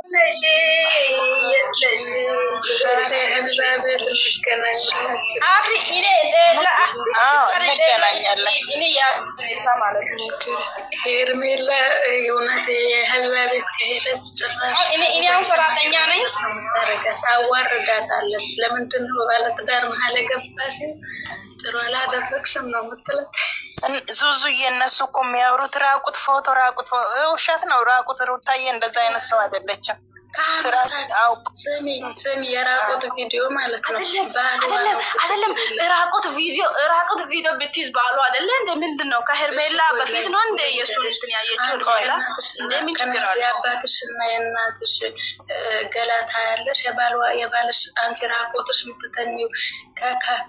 ነሽ የለሽ ዛሬ ህብዛቤር እንገናኛለን ማለት ነው። ሄርሜላ የእውነት የሀቢባ ቤት ከሄደች እኔ አሁን ሰራተኛ ነኝ ታዋርዳታለች። ለምንድን ነው ባለትዳር መሀል የገባሽ? ጥሩ አላደረግሽም ነው የምትለት ዙዙዬ። እነሱ እኮ የሚያወሩት ራቁት ፎቶ ውሸት ነው። ራቁት ሩታዬ እንደዛ አይነት ሰው አይደለችም። ስሚ የራቁት ቪዲዮ ማለት ነው። አይደለም ራቁት ቪዲዮ ብትይዝ ባሉ አይደለ እንደ ምንድን ነው? ከሄርሜላ በፊት ነው እንደ የሱን እንትን ያየችው እንደምን ችግር አለ? የአባትሽና የእናትሽ ገላታ ያለሽ የባልሽ አንቺ ራቁትሽ የምትተኝው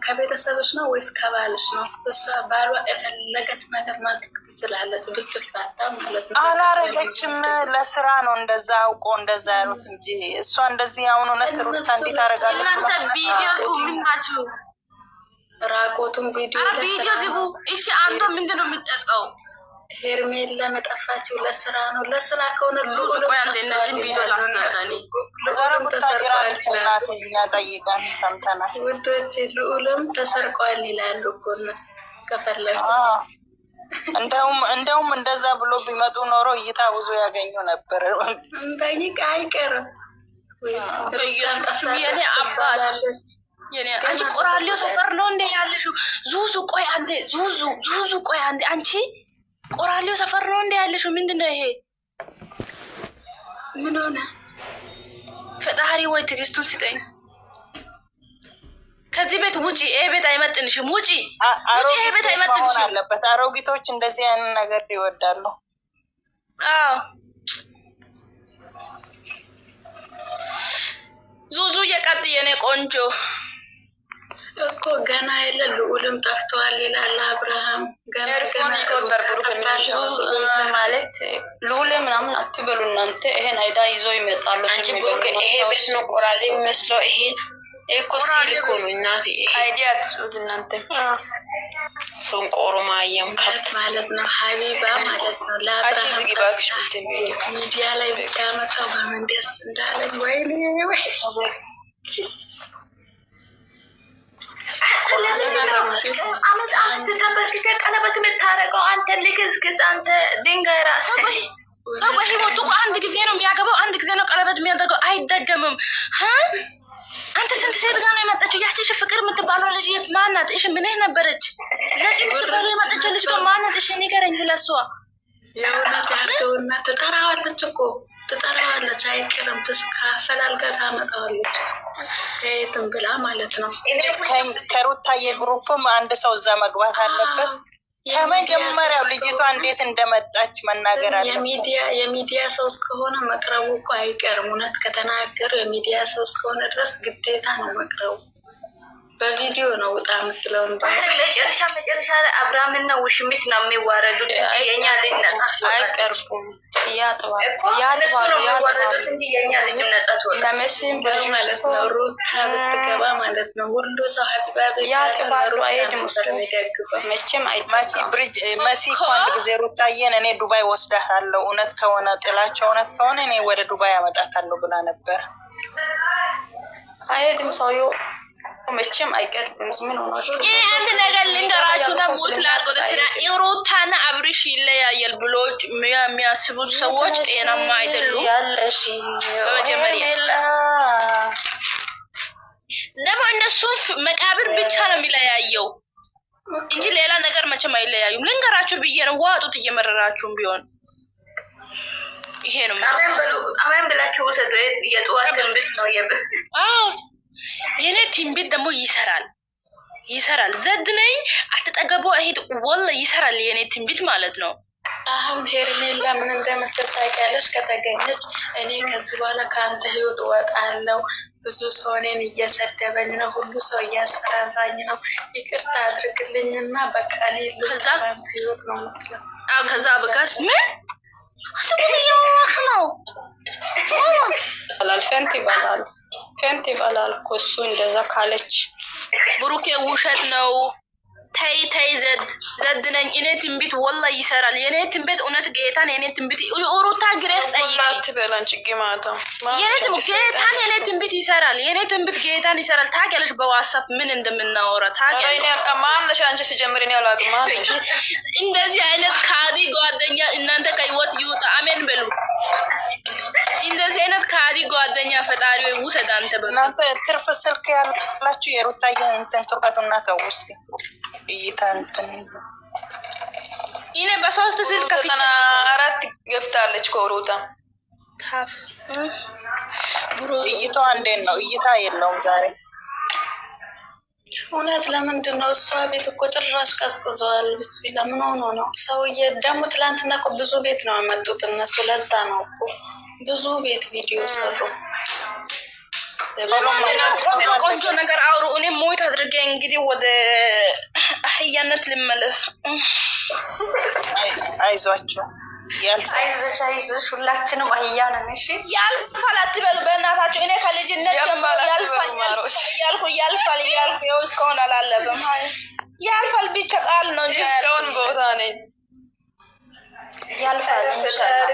ከቤተሰብሽ ነው ወይስ ከባልሽ ነው? እሷ ባሏ የፈለገች ነገር ማድረግ ትችላለች ብትፋታ ማለት ነው። አላረገችም። ለስራ ነው እንደዛ አውቆ እንደዛ ያሉት እንጂ እሷ እንደዚህ አሁን እውነት ሩታ እንዴት ታደርጋለች? እናንተ ቪዲዮ ምን ናችሁ? ራቆቱን ቪዲዮ ዝቡ። እቺ አንዷ ምንድን ነው የምትጠጣው? ሄርሜላ መጠፋችው ለስራ ነው። ለስራ ከሆነ ቪዲዮ ጠይቀን ሰምተናል። ውዶች ልዑልም ተሰርቋል ይላሉ እኮ እነሱ ከፈለጉ እንደውም እንደዛ ብሎ ቢመጡ ኖሮ እይታ ብዙ ያገኙ ነበር። እንጠይቅ አይቀርም። የኔ አባት አንቺ ቆራሌው ሰፈር ነው እንደ ያለሽው? ዙዙ ቆይ አንዴ፣ ዙዙ ቆይ አንዴ። አንቺ ቆራሌው ሰፈር ነው እንደ ያለሽው? ምንድን ነው ይሄ? ምን ሆነ? ፈጣሪ ወይ ትዕግስቱን ስጠኝ። ከዚህ ቤት ውጪ። ይሄ ቤት አይመጥንሽም። ውጪ። ይሄ ቤት አይመጥንሽም አለበት። አሮጊቶች እንደዚህ አይነት ነገር ይወዳሉ። አዎ ዙዙ የቀጥ የኔ ቆንጆ እኮ ገና የለ ልዑልም ጠፍተዋል ይላል አብርሃም። ገና ማለት ልዑል ምናምን አትበሉ እናንተ። ይሄን አይዳ ይዞ ይመጣሉ። ይሄ ቤት ነው ቆራሌ የሚመስለው። ይሄ እኮ ሲልኮ ነው እናቴ። አይዲያ አትስጡት እናንተ። ሶንቆሮ ማየም ከት ማለት ነው። ሀቢባ ማለት ነው። ለአብርሃም ሚዲያ ላይ ብታመጣው በምን ደስ እንዳለኝ። ወይኔ ወይ ሰበር አመት አንተ ተንበርክከ ቀለበት የምታረገው አንተ ልክስክስ፣ አንተ ድንጋይ ራስ ሰው በህይወቱ አንድ ጊዜ ነው የሚያገባው፣ አንድ ጊዜ ነው ቀለበት የሚያደርገው። አይደገምም። አንተ ስንት ሴት ጋር ነው የመጣችው? ያቺ ፍቅር የምትባለው ልጅ የት ማናት? እሺ ምን ነበረች? ለዚህ የምትባለው የመጣችው ልጅ ጋር ማናት? እሺ ንገረኝ ስለሷ። የእውነት ያርገውና ትጠራዋለች እኮ ትጠራዋለች። አይቀርም ትስካፈላልጋ ታመጣዋለች ከየትም ብላ ማለት ነው። ከሩታዬ ግሩፕም አንድ ሰው እዛ መግባት አለበት። ከመጀመሪያው ልጅቷ እንዴት እንደመጣች መናገር አለ። የሚዲያ ሰው እስከሆነ መቅረቡ እኮ አይቀርም። እውነት ከተናገሩ የሚዲያ ሰው እስከሆነ ድረስ ግዴታ ነው መቅረቡ። በቪዲዮ ነው ውጣ የምትለው። መጨረሻ ላይ አብርሃምና ውሽሚት ነው የሚዋረዱት እንጂ የኛ ልጅ ነጻ አይቀርቡም። የሚዋረዱት እንጂ የኛ ልጅ ነጻ ለመስም ማለት ነው። ሩታ ብትገባ ማለት ነው ሁሉ ሰው ሀቢባ መሲ እኮ አንድ ጊዜ ሩታዬን እኔ ዱባይ ወስዳታለሁ፣ እውነት ከሆነ ጥላቸው እውነት ከሆነ እኔ ወደ ዱባይ ያመጣታለሁ ብላ ነበር። አይሄድም ሰውዬው መቼም አይቀርብም። ምን ሆኖ አንድ ነገር ልንገራችሁ ነው። ሙት ላርጎ ደስና ሩታና አብርሽ ይለያያል ብሎ የሚያስቡት ሰዎች ጤናማ አይደሉም። ያለሽ በመጀመሪያ ደግሞ እነሱ መቃብር ብቻ ነው የሚለያየው እንጂ ሌላ ነገር መቼም አይለያዩም። ልንገራችሁ ብዬ ነው። ዋጡት እየመረራችሁም ቢሆን ይሄ ነው። አሜን ብላችሁ ወሰዱ። የጠዋት ትንቢት ነው አዎ የኔ ትንቢት ደግሞ ይሰራል። ዘድ ነኝ አትጠገቡ እሄድ ወላ ይሰራል። የኔ ትንቢት ማለት ነው። አሁን ሄርሜላ ምን እንደምትል ታውቂያለሽ? ከተገኘች እኔ ከዚህ በኋላ ከአንተ ህይወት እወጣለሁ። ብዙ ሰው እኔን እየሰደበኝ ነው፣ ሁሉ ሰው እያስፈራራኝ ነው። ይቅርታ አድርግልኝና በቃ እኔ ከአንተ ህይወት ነው የምትለው። ከዛ በጋስ ምን አትቆያሽ ነው ፈንት ይባላል እኮ እሱ እንደዛ ካለች ብሩኬ ውሸት ነው ተይ ዘድ ነኝ እኔ ትንቢት ወላ ይሰራል። የኔ ትንቢት እውነት ጌታን የኔ ትንቢት ሩታ ግሬስ ጠይቂ ጌታን የኔ ትንቢት ይሰራል። የኔ ትንቢት ጌታን ይሰራል። ታውቂያለሽ በዋትስአፕ ምን እንደምናወራ ታውቂያለሽ። እንደዚህ አይነት ካዲ ጓደኛ እናንተ ከህይወት ይውጣ። አሜን በሉ። እንደዚህ አይነት ካዲ ጓደኛ ፈጣሪ ውሰድ። አንተ እናንተ ትርፍ ስልክ ያላችሁ የሩታዬ እንትን ክፈቱና ተው እስኪ እይታ እንትን እኔ በሶስት ስልክ ከፍቼ 4 ገፍታለች ኮሩታ እይታዋ እንዴት ነው? እይታ የለውም ዛሬ እውነት ለምንድን ነው እሷ ቤት እኮ ጭራሽ ቀዝቅዘዋል። ብስሚላ ምን ሆኖ ነው ሰውዬ? ደግሞ ትላንትና እኮ ብዙ ቤት ነው ያመጡት እነሱ። ለዛ ነው እኮ ብዙ ቤት ቪዲዮ ሰሩ። ቆንጆ ነገር አውሩ። እኔ ሞት አድርጌ እንግዲህ ወደ አህያነት ልመለስ። አይዟችሁ አይዞሽ ሁላችንም አህያ ነን። እሺ ያልፋል አትበሉ በእናታችሁ። እኔ ከልጅነት ጀምሮ ያልፋል ይኸው እስካሁን አላለፈም። ያልፋል ብቻ ቃል ነው እንጂ እስካሁን ቦታ ነኝ። ያልፋል ኢንሻአላህ።